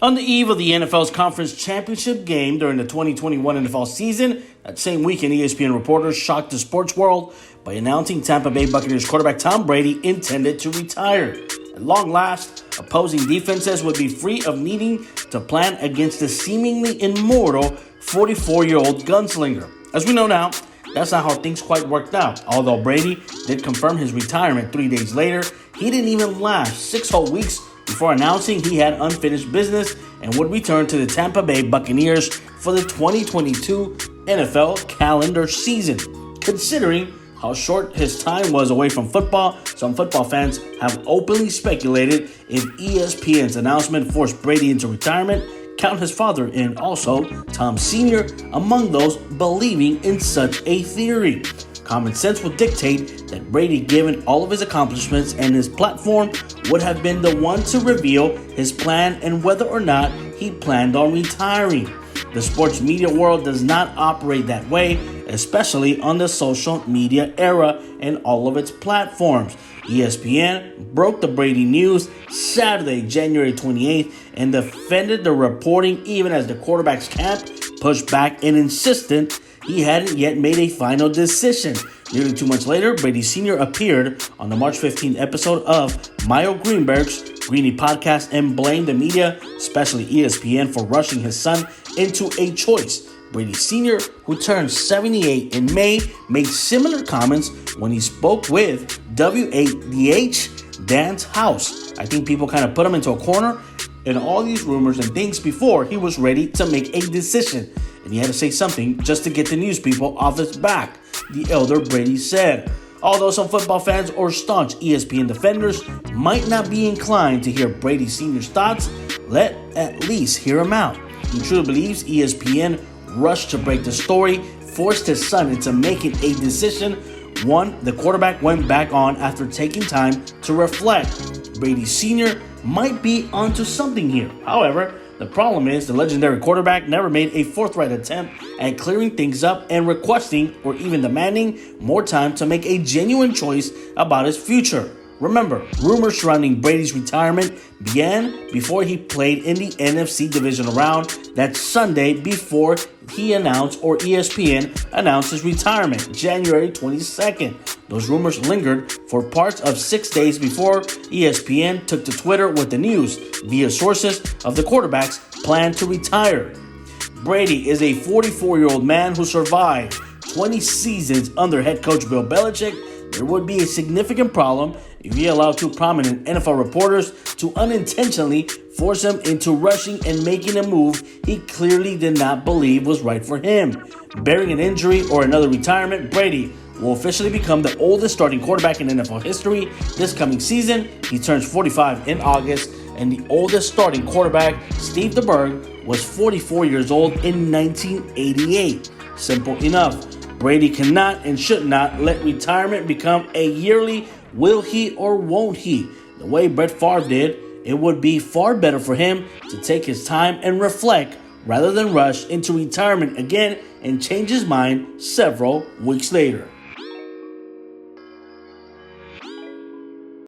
On the eve of the NFL's conference championship game during the 2021 NFL season, that same weekend, ESPN reporters shocked the sports world by announcing Tampa Bay Buccaneers quarterback Tom Brady intended to retire. At long last, opposing defenses would be free of needing to plan against the seemingly immortal 44-year-old gunslinger. As we know now, that's not how things quite worked out. Although Brady did confirm his retirement 3 days later, he didn't even last 6 whole weeks before announcing he had unfinished business and would return to the Tampa Bay Buccaneers for the 2022 NFL calendar season. Considering how short his time was away from football, some football fans have openly speculated if ESPN's announcement forced Brady into retirement. Count his father and also Tom Sr. among those believing in such a theory. Common sense would dictate that Brady, given all of his accomplishments and his platform, would have been the one to reveal his plan and whether or not he planned on retiring. The sports media world does not operate that way, especially on the social media era and all of its platforms. ESPN broke the Brady news Saturday, January 28th, and defended the reporting even as the quarterback's camp pushed back and insisted he hadn't yet made a final decision. Nearly 2 months later, Brady Sr. appeared on the March 15th episode of Mayo Greenberg's Greeny podcast and blamed the media, especially ESPN, for rushing his son into a choice. Brady Sr., who turned 78 in May, made similar comments when he spoke with WADH Dan's House. I think people kind of put him into a corner in all these rumors and things before he was ready to make a decision. And he had to say something just to get the news people off his back, the elder Brady said. Although some football fans or staunch ESPN defenders might not be inclined to hear Brady Sr.'s thoughts, let at least hear him out. He truly believes ESPN rushed to break the story, forced his son into making a decision, one the quarterback went back on after taking time to reflect. Brady Sr. might be onto something here. However, the problem is the legendary quarterback never made a forthright attempt at clearing things up and requesting or even demanding more time to make a genuine choice about his future. Remember, rumors surrounding Brady's retirement began before he played in the NFC divisional round that Sunday before he announced, or ESPN announced, his retirement, January 22nd. Those rumors lingered for parts of 6 days before ESPN took to Twitter with the news via sources of the quarterback's plan to retire. Brady is a 44-year-old man who survived 20 seasons under head coach Bill Belichick. There would be a significant problem if he allowed two prominent NFL reporters to unintentionally force him into rushing and making a move he clearly did not believe was right for him. Bearing an injury or another retirement, Brady will officially become the oldest starting quarterback in NFL history this coming season. He turns 45 in August, and the oldest starting quarterback, Steve DeBerg, was 44 years old in 1988. Simple enough. Brady cannot and should not let retirement become a yearly will he or won't he. The way Brett Favre did, it would be far better for him to take his time and reflect rather than rush into retirement again and change his mind several weeks later.